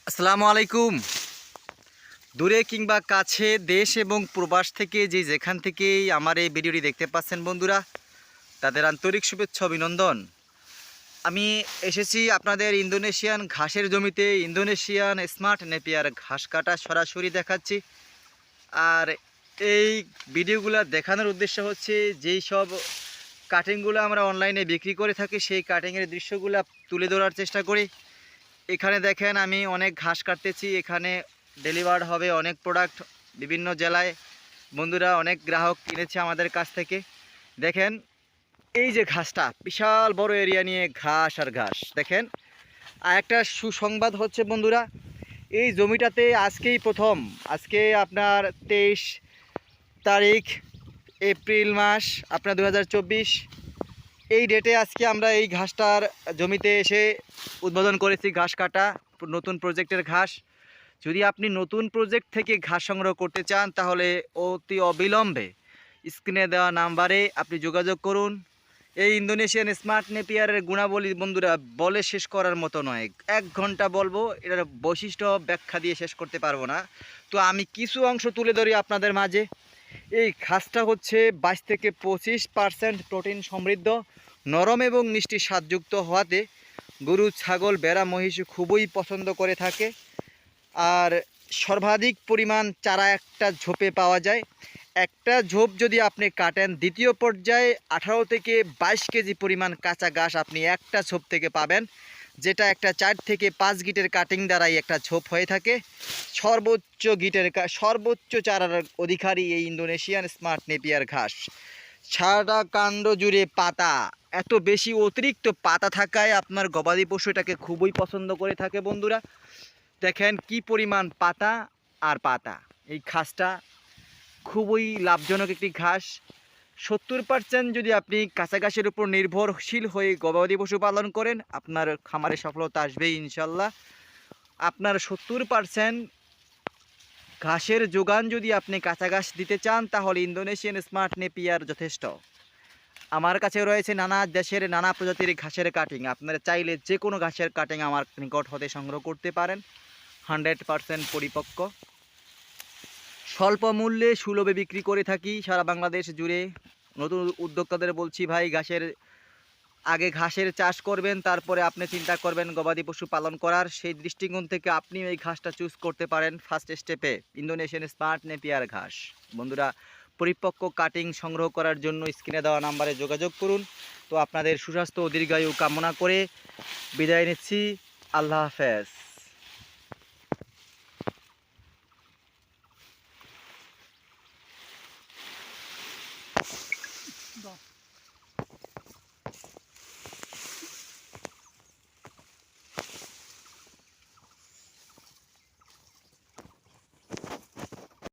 আসসালামু আলাইকুম। দূরে কিংবা কাছে, দেশ এবং প্রবাস থেকে যেখান থেকেই আমার এই ভিডিওটি দেখতে পাচ্ছেন বন্ধুরা, তাদের আন্তরিক শুভেচ্ছা অভিনন্দন। আমি এসেছি আপনাদের ইন্দোনেশিয়ান ঘাসের জমিতে। ইন্দোনেশিয়ান স্মার্ট নেপিয়ার ঘাস কাটা সরাসরি দেখাচ্ছি। আর এই ভিডিওগুলো দেখানোর উদ্দেশ্য হচ্ছে যেই সব কাটিংগুলো আমরা অনলাইনে বিক্রি করে থাকি, সেই কাটিংয়ের দৃশ্যগুলো তুলে ধরার চেষ্টা করি। এখানে দেখেন আমি অনেক ঘাস কাটতেছি। এখানে ডেলিভার্ড হবে অনেক প্রোডাক্ট বিভিন্ন জেলায়। বন্ধুরা অনেক গ্রাহক কিনেছে আমাদের কাছ থেকে। দেখেন এই যে ঘাসটা, বিশাল বড় এরিয়া নিয়ে ঘাস আর ঘাস। দেখেন আর একটা সুসংবাদ হচ্ছে বন্ধুরা, এই জমিটাতে আজকে আপনার 23 তারিখ এপ্রিল মাস, আপনার 2024। এই ডেটে আজকে আমরা এই ঘাসটার জমিতে এসে উদ্বোধন করেছি ঘাস কাটা, নতুন প্রজেক্টের ঘাস। যদি আপনি নতুন প্রজেক্ট থেকে ঘাস সংগ্রহ করতে চান তাহলে অতি অবিলম্বে স্ক্রিনে দেওয়া নাম্বারে আপনি যোগাযোগ করুন। এই ইন্দোনেশিয়ান স্মার্ট নেপিয়ারের গুণাবলী বন্ধুরা বলে শেষ করার মতো নয়। 1 ঘন্টা বলবো, এটার বৈশিষ্ট্য ব্যাখ্যা দিয়ে শেষ করতে পারবো না। তো আমি কিছু অংশ তুলে ধরি আপনাদের মাঝে। এই ঘাসটা হচ্ছে 22 থেকে 25% প্রোটিন সমৃদ্ধ, নরম এবং মিষ্টি স্বাদযুক্ত হওয়াতে গরু, ছাগল, ভেড়া, মহিষ খুবই পছন্দ করে থাকে। আর সর্বাধিক পরিমাণ চারা একটা ঝোপে পাওয়া যায়। একটা ঝোপ যদি আপনি কাটেন, দ্বিতীয় পর্যায়ে 18 থেকে 22 কেজি পরিমাণ কাঁচা ঘাস আপনি একটা ঝোপ থেকে পাবেন, যেটা একটা 4 থেকে 5 গিটের কাটিং দ্বারাই একটা ঝোপ হয়ে থাকে। সর্বোচ্চ চারার অধিকারী এই ইন্দোনেশিয়ান স্মার্ট নেপিয়ার ঘাস। সারাটা কাণ্ড জুড়ে পাতা, এত বেশি অতিরিক্ত পাতা থাকায় আপনার গবাদি পশু এটাকে খুবই পছন্দ করে থাকে বন্ধুরা। দেখেন কি পরিমাণ পাতা আর পাতা। এই ঘাসটা খুবই লাভজনক একটি ঘাস। 70% যদি আপনি কাঁচা ঘাসের উপর নির্ভরশীল হয়ে গবাদি পশু পালন করেন, আপনার খামারে সফলতা আসবেই ইনশাল্লাহ। আপনার 70% ঘাসের যোগান যদি আপনি কাঁচা ঘাস দিতে চান তাহলে ইন্দোনেশিয়ান স্মার্ট নেপিয়ার যথেষ্ট। আমার কাছে রয়েছে নানা দেশের নানা প্রজাতির ঘাসের কাটিং। আপনারা চাইলে যে কোনো ঘাসের কাটিং আমার নিকট হতে সংগ্রহ করতে পারেন। 100% পরিপক্ক, স্বল্প মূল্যে সুলভে বিক্রি করে থাকি সারা বাংলাদেশ জুড়ে। নতুন উদ্যোক্তাদের বলছি, ভাই আগে ঘাসের চাষ করবেন, তারপরে আপনি চিন্তা করবেন গবাদি পশু পালন করার। সেই দৃষ্টিকোণ থেকে আপনি এই ঘাসটা চুজ করতে পারেন ফার্স্ট স্টেপে, ইন্দোনেশিয়ান স্মার্ট নেপিয়ার ঘাস। বন্ধুরা পরিপক্ক কাটিং সংগ্রহ করার জন্য স্ক্রিনে দেওয়া নাম্বারে যোগাযোগ করুন। তো আপনাদের সুস্বাস্থ্য ও দীর্ঘায়ু কামনা করে বিদায় নিচ্ছি। আল্লাহ হাফেজ।